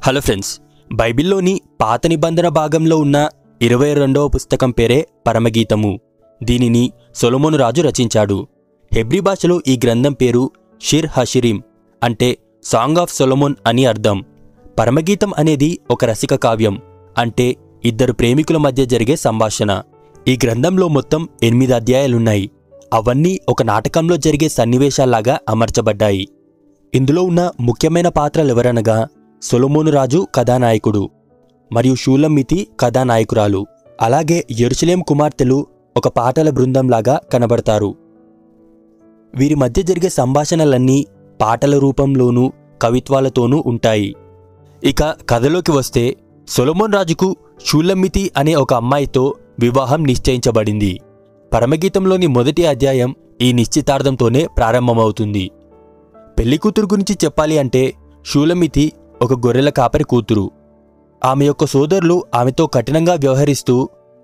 Hello friends, బైబిల్లోని పాత నిబంధన భాగంలో ఉన్న 22వ పుస్తకం పేరే పరమగీతము. దీనిని సొలొమోను రాజు రచించాడు. హెబ్రీ భాషలో ఈ గ్రంథం పేరు షిర్ హషిరిం, అంటే సాంగ్ ఆఫ్ సొలొమోన్ అని అర్థం. పరమగీతం అనేది ఒక రసిక కావ్యం, అంటే ఇద్దరు ప్రేమికుల మధ్య జరిగే సంభాషణ. ఈ గ్రంథంలో మొత్తం 8 అధ్యాయాలున్నాయి. అవన్నీ ఒక నాటకంలో జరిగే సన్నివేశాల్లాగా అమర్చబడ్డాయి. ఇందులో ఉన్న ముఖ్యమైన పాత్రలెవరనగా సొలొమోను రాజు కథానాయకుడు మరియు షూలమ్మితి కథానాయకురాలు. అలాగే యెరూషలేం కుమార్తెలు ఒక పాటల బృందంలాగా కనబడతారు. వీరి మధ్య జరిగే సంభాషణలన్నీ పాటల రూపంలోనూ కవిత్వాలతోనూ ఉంటాయి. ఇక కథలోకి వస్తే, సొలొమోన్ రాజుకు షూలమ్మితి అనే ఒక అమ్మాయితో వివాహం నిశ్చయించబడింది. పరమగీతంలోని మొదటి అధ్యాయం ఈ నిశ్చితార్థంతోనే ప్రారంభమవుతుంది. పెళ్లికూతురు గురించి చెప్పాలి అంటే, షూలమ్మితి ఒక గొర్రెల కాపరి కూతురు. ఆమె యొక్క సోదరులు ఆమెతో కఠినంగా వ్యవహరిస్తూ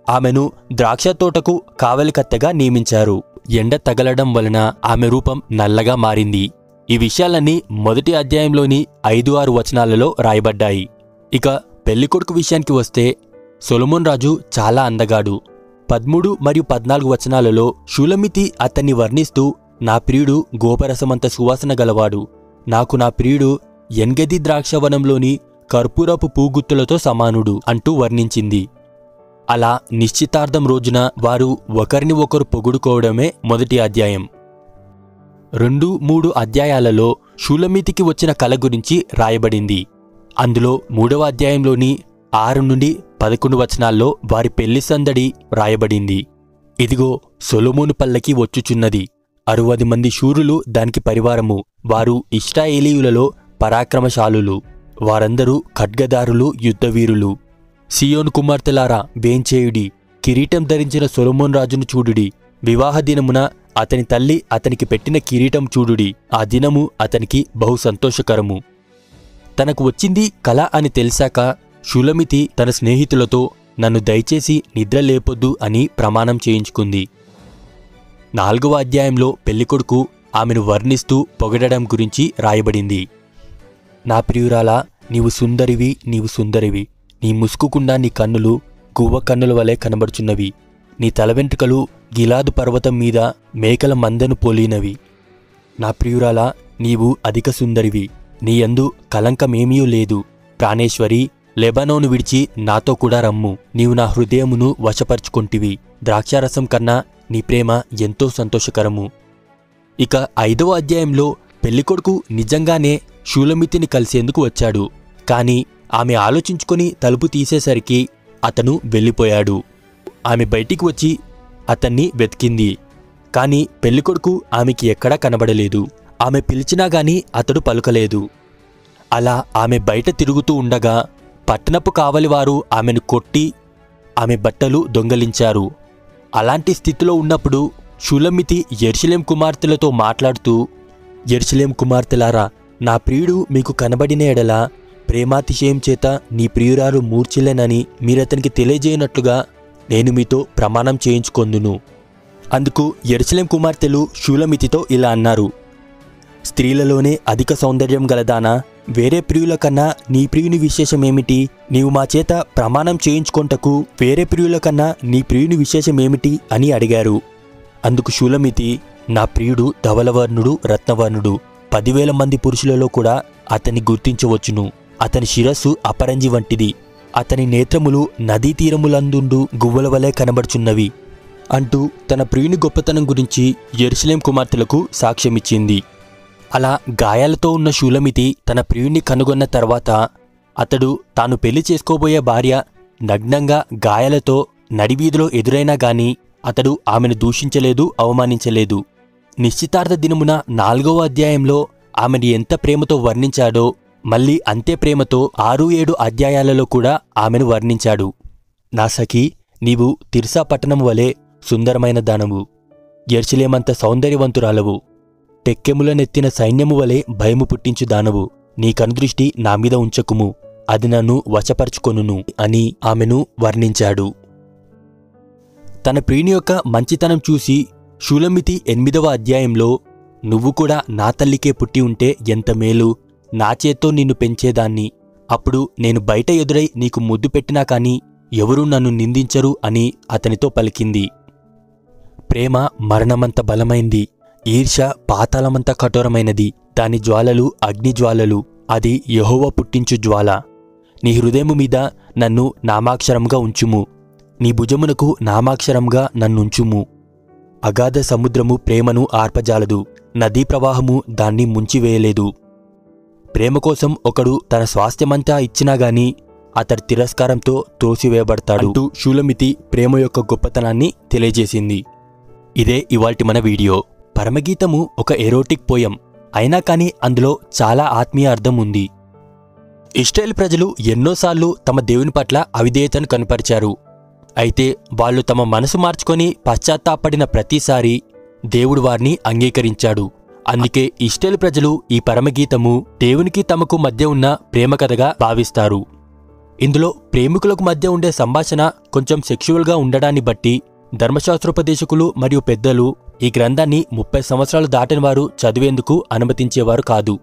ఆమెను ద్రాక్ష తోటకు కావలికత్తెగా నియమించారు. ఎండ తగలడం వలన ఆమె రూపం నల్లగా మారింది. ఈ విషయాలన్నీ మొదటి అధ్యాయంలోని 5-6 వచనాలలో రాయబడ్డాయి. ఇక పెళ్లికొడుకు విషయానికి వస్తే, సొలొమోన్ రాజు చాలా అందగాడు. 13 మరియు 14 వచనాలలో షూలమ్మితి అతన్ని వర్ణిస్తూ, నా ప్రియుడు గోపరసమంత సువాసన గలవాడు, నాకు నా ప్రియుడు ఎన్గెది ద్రాక్షవనంలోని కర్పూరపు పూగుత్తులతో సమానుడు అంటూ వర్ణించింది. అలా నిశ్చితార్థం రోజున వారు ఒకరిని ఒకరు పొగుడుకోవడమే మొదటి అధ్యాయం. 2-3 అధ్యాయాలలో షూలమ్మితికి వచ్చిన కల గురించి రాయబడింది. అందులో 3వ అధ్యాయంలోని 6 నుండి 11 వచనాల్లో వారి పెళ్లి సందడి రాయబడింది. ఇదిగో సొలొమోను పల్లకి వచ్చుచున్నది, 60 మంది శూరులు దానికి పరివారము, వారు ఇశ్రాయేలీయులలో పరాక్రమశాలులు, వారందరూ ఖడ్గదారులు, యుద్ధవీరులు. సియోను కుమార్తెలారా వేంచేయుడి, కిరీటం ధరించిన సొలొమోన్ రాజును చూడుడి. వివాహ దినమున అతని తల్లి అతనికి పెట్టిన కిరీటం చూడుడి, ఆ దినము అతనికి బహు సంతోషకరము. తనకు వచ్చింది కల అని తెలిసాక షూలమ్మితి తన స్నేహితులతో, నన్ను దయచేసి నిద్ర లేపొద్దు అని ప్రమాణం చేయించుకుంది. 4వ అధ్యాయంలో పెళ్లికొడుకు ఆమెను వర్ణిస్తూ పొగడడం గురించి రాయబడింది. నా ప్రియురాలా, నీవు సుందరివి, నీవు సుందరివి, నీ ముసుకుకుండా నీ కన్నులు గువ్వ కన్నుల వలె కనబడుచున్నవి, నీ తల వెంట్రుకలు గిలాదు పర్వతం మీద మేకల మందను పోలినవి. నా ప్రియురాలా, నీవు అధిక సుందరివి, నీయందు కలంకమేమీ లేదు. ప్రాణేశ్వరి, లెబనోను విడిచి నాతో కూడా రమ్ము, నీవు నా హృదయమును వశపరుచుకొంటివి, ద్రాక్షారసం కన్నా నీ ప్రేమ ఎంతో సంతోషకరము. ఇక 5వ అధ్యాయంలో పెళ్లికొడుకు నిజంగానే షూలమ్మితిని కలిసేందుకు వచ్చాడు. కాని ఆమె ఆలోచించుకొని తలుపు తీసేసరికి అతను వెళ్ళిపోయాడు. ఆమె బయటికి వచ్చి అతన్ని వెతికింది. కాని పెళ్లికొడుకు ఆమెకి ఎక్కడా కనబడలేదు. ఆమె పిలిచినా గాని అతడు పలుకలేదు. అలా ఆమె బయట తిరుగుతూ ఉండగా పట్టణపు కావలివారు ఆమెను కొట్టి ఆమె బట్టలు దొంగలించారు. అలాంటి స్థితిలో ఉన్నప్పుడు షూలమ్మితి యెరూషలేం కుమార్తెలతో మాట్లాడుతూ, యెరూషలేం కుమార్తెలారా, నా ప్రియుడు మీకు కనబడిన ఎడల ప్రేమాతిశయం చేత నీ ప్రియురాలు మూర్ఛిల్లెనని మీరతనికి తెలియజేయనట్లుగా నేను మీతో ప్రమాణం చేయించుకొందును. అందుకు యెరూషలేం కుమార్తెలు షూలమ్మితితో ఇలా అన్నారు, స్త్రీలలోనే అధిక సౌందర్యం గలదానా, వేరే ప్రియుల కన్నా నీ ప్రియుని విశేషమేమిటి? నీవు మా చేత ప్రమాణం చేయించుకొంటకు వేరే ప్రియుల కన్నా నీ ప్రియుని విశేషమేమిటి అని అడిగారు. అందుకు షూలమ్మితి, నా ప్రియుడు ధవలవర్ణుడు, రత్నవర్ణుడు, 10,000 మంది పురుషులలో కూడా అతన్ని గుర్తించవచ్చును. అతని శిరస్సు అపరంజి వంటిది, అతని నేత్రములు నదీ తీరములందుండు గువ్వల వలె కనబడుచున్నవి అంటూ తన ప్రియుని గొప్పతనం గురించి యెరూషలేం కుమార్తెలకు సాక్ష్యమిచ్చింది. అలా గాయాలతో ఉన్న షూలమ్మితి తన ప్రియుణ్ణి కనుగొన్న తర్వాత అతడు తాను పెళ్లి చేసుకోబోయే భార్య నగ్నంగా గాయాలతో నడివీధిలో ఎదురైనా గాని అతడు ఆమెను దూషించలేదు, అవమానించలేదు. నిశ్చితార్థ దినమున 4వ అధ్యాయంలో ఆమెను ఎంత ప్రేమతో వర్ణించాడో మళ్ళీ అంతే ప్రేమతో 6-7 అధ్యాయాలలో కూడా ఆమెను వర్ణించాడు. నా సఖీ, నీవు తిర్సా పట్టణం వలె సుందరమైన దానవు, యెరూషలేమంత సౌందర్యవంతురాలవు, టెక్కెములనెత్తిన సైన్యము వలె భయము పుట్టించు దానవు, నీ కనుదృష్టి నా మీద ఉంచకుము, అది నన్ను వశపరుచుకొనును అని ఆమెను వర్ణించాడు. తన ప్రియుని యొక్క మంచితనం చూసి షూలమ్మితి 8వ అధ్యాయంలో, నువ్వు కూడా నా తల్లికే పుట్టి ఉంటే ఎంత మేలు, నా చేత్తో నిన్ను పెంచేదాన్ని, అప్పుడు నేను బయట ఎదురై నీకు ముద్దు పెట్టినా కాని ఎవరూ నన్ను నిందించరు అని అతనితో పలికింది. ప్రేమ మరణమంత బలమైంది, ఈర్ష్య పాతాళమంత కఠోరమైనది. దాని జ్వాలలు అగ్నిజ్వాలలు, అది యెహోవా పుట్టించు జ్వాల. నీ హృదయము మీద నన్ను నామాక్షరంగా ఉంచుము, నీ భుజమునకు నామాక్షరంగా నన్నుంచుము. అగాధ సముద్రము ప్రేమను ఆర్పజాలదు, నదీ ప్రవాహము దాన్ని ముంచివేయలేదు. ప్రేమ కోసం ఒకడు తన స్వాస్థ్యమంతా ఇచ్చినాగాని అతడి తిరస్కారంతో త్రోసివేయబడతాడు అంటూ షూలమితి ప్రేమ యొక్క గొప్పతనాన్ని తెలియజేసింది. ఇదే ఇవాల్టి మన వీడియో. పరమగీతము ఒక ఎరోటిక్ పోయం అయినా కానీ అందులో చాలా ఆత్మీయ అర్థం ఉంది. ఇశ్రాయేలు ప్రజలు ఎన్నోసార్లు తమ దేవుని పట్ల అవిధేయతను కనపరిచారు. అయితే వాళ్ళు తమ మనసు మార్చుకొని పశ్చాత్తాపడిన ప్రతిసారి దేవుడు వారిని అంగీకరించాడు. అందుకే ఇశ్రాయేలు ప్రజలు ఈ పరమగీతము దేవునికి తమకు మధ్య ఉన్న ప్రేమ కథగా భావిస్తారు. ఇందులో ప్రేమికులకు మధ్య ఉండే సంభాషణ కొంచెం సెక్సువల్గా ఉండడాన్ని బట్టి ధర్మశాస్త్రోపదేశకులు మరియు పెద్దలు ఈ గ్రంథాన్ని 30 సంవత్సరాలు దాటిన వారు చదివేందుకు అనుమతించేవారు కాదు.